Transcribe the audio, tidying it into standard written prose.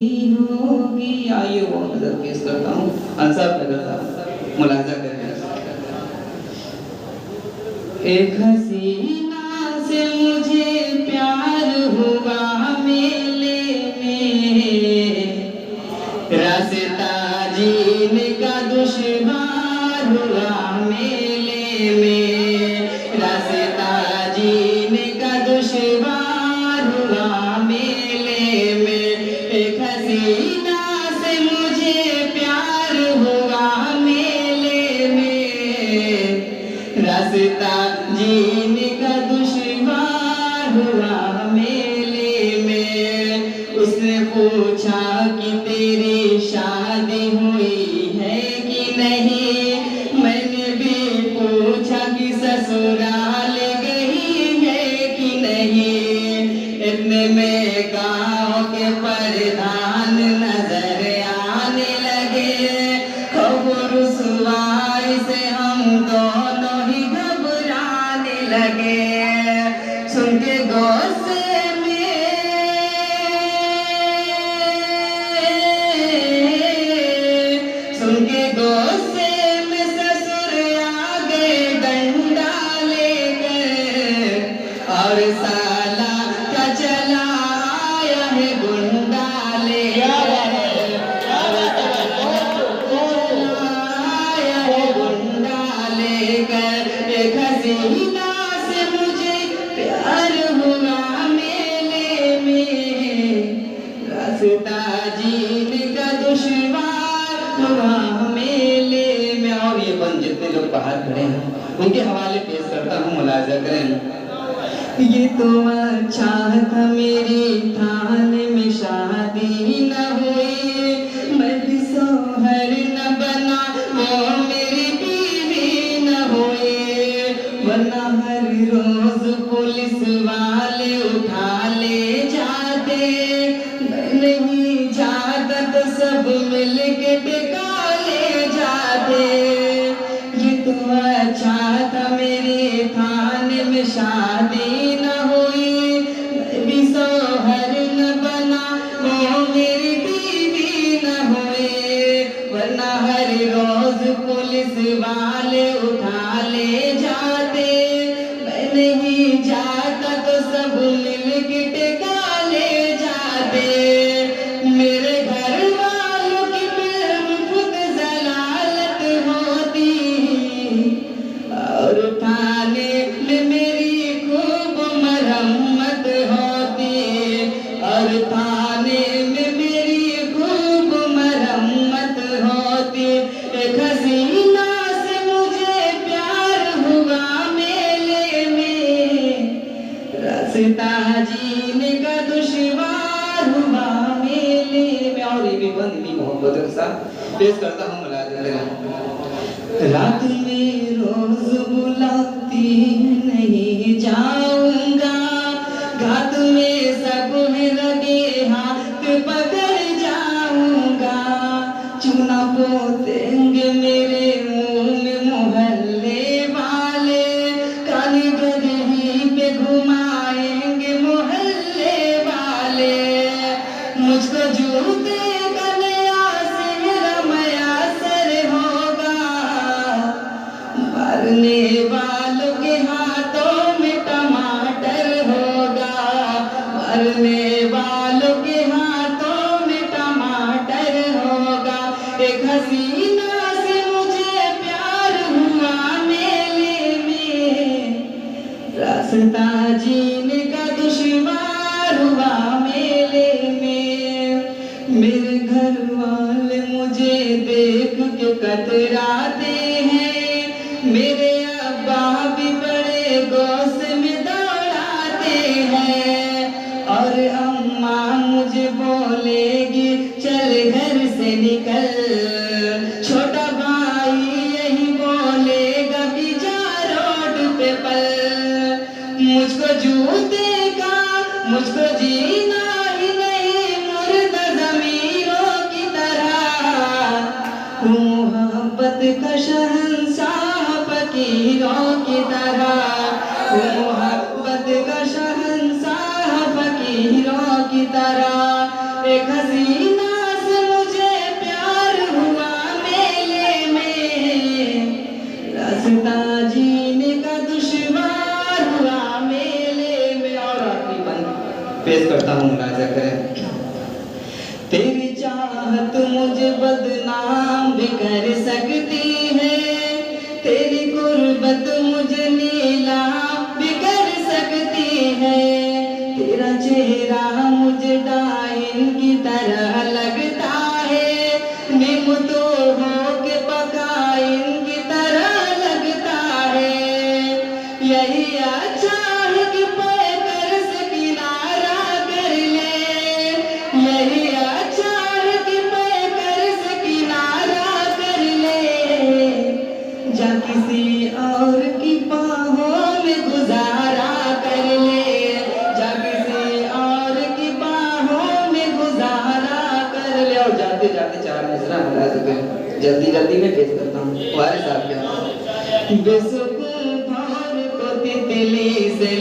होगी। आइए वो नजर पेश करता हूँ अंसाब नगर साहब मुलाजा करें। एक हसीना से मुझे प्यार हुआ मेले में, रास्ता जीने का दुश्वार हुआ मेले में, रास्ता जीने का दुश्वार हुआ मेले में। एक हसीना से मुझे प्यार हुआ मेले में, रास्ता जीने का दुश्वार हुआ मेले में। उसने पूछा कि तेरी शादी हुई है कि नहीं, मैंने भी पूछा कि ससुराल गई है कि नहीं। इतने में गाँव के प्रधान नजर आने लगे, रुसवाई से हम दोनों ही घबराने लगे। सुन के गुस्से में, सुन के गुस्से में ससुर आ गए डंडा लेकर, और साला का चला आया है गुंडा लेकर, एक हसीना से मुझे प्यार हुआ मेले में, रास्ता जीने का दुश्वार हुआ मेले में। और ये बंद जितने लोग बाहर खड़े हैं उनके हवाले पेश करता हूँ, मुलाजा करें। ये तो अच्छा था मेरी थाने में शादी न हुई, मैं भी सोहर न बना वो मेरी बीवी न हुई, वरना हर रोज पुलिस वाले उठा ले जाते, नहीं जाता तो सब मिल के टिका ले जाते। ये तो अच्छा था मेरी थाने में शादी न हुई, मैं भी सोहर न बना वो मेरी बीवी न हुई, वरना हर रोज पुलिस वाले उठा ले जाते, मैं नहीं जाता तो सब मिल के टिका ले जाते। मेरे घर वालों की खुद जलालत होती, और थाने में मेरी खूब मरम्मत होती, और थाने में मेरी खूब मरम्मत होती। एक हसीना से मुझे प्यार हुआ मेले में, रास्ता जीने का दुश्वार हुआ मेले में। और ये भी बंद भी मोहब्बत के साथ पेश करता हूँ, मुलाजा करें। रात में रोज बुलाती नहीं जाऊंगा, घात में सब लगे हाथ पकड़ जाऊंगा, चूना पोतेंगे मेरे मुंह में मोहल्ले वाले, काली गदही पे घुमाएंगे मोहल्ले वाले, मुझको जूते का नया सिर मयासर होगा, मारने वालों के हाथों में टमाटर होगा, मारने वालों के हाथों में टमाटर होगा। एक हसीना से मुझे प्यार हुआ मेले में, रास्ता जीने का दुश्वार हुआ मेले में। मेरे घर वाले मुझे देख के कतराते हैं, मेरे अब्बा भी बड़े गुस्से में दौड़ाते हैं, और अम्मा मुझे बोलेगी चल घर से निकल, छोटा भाई यही बोलेगा कि जा रोड पे पल। मुझको जूते का, मुझको जीना ही नहीं मुर्दा ज़मीरों की तरह, मोहब्बत का शहंशाह फकीरों की तरह, मोहब्बत का शहंशाह फकीरों की तरह। एक हसीना तेरी चाहत मुझे बदनाम भी कर सकती है, तेरी गुर्बत मुझे नीलाम भी कर सकती है। तेरा चेहरा मुझे डाइन की तरह लगता है, निम तो हो के पकाइन की तरह लगता है। यही अच्छा है कि पैकर से किनारा कर ले, यही अच्छा है कि पैकर से किनारा कर ले। जा किसी और की बाहों में गुजारा कर ले, जा किसी और की बाहों में गुजारा कर ले। और जाते जाते 4 मिसरा बता चुके हैं, जल्दी जल्दी में पेश करता हूँ। वारिस साहब क्या बेसुकून भौर को तितली से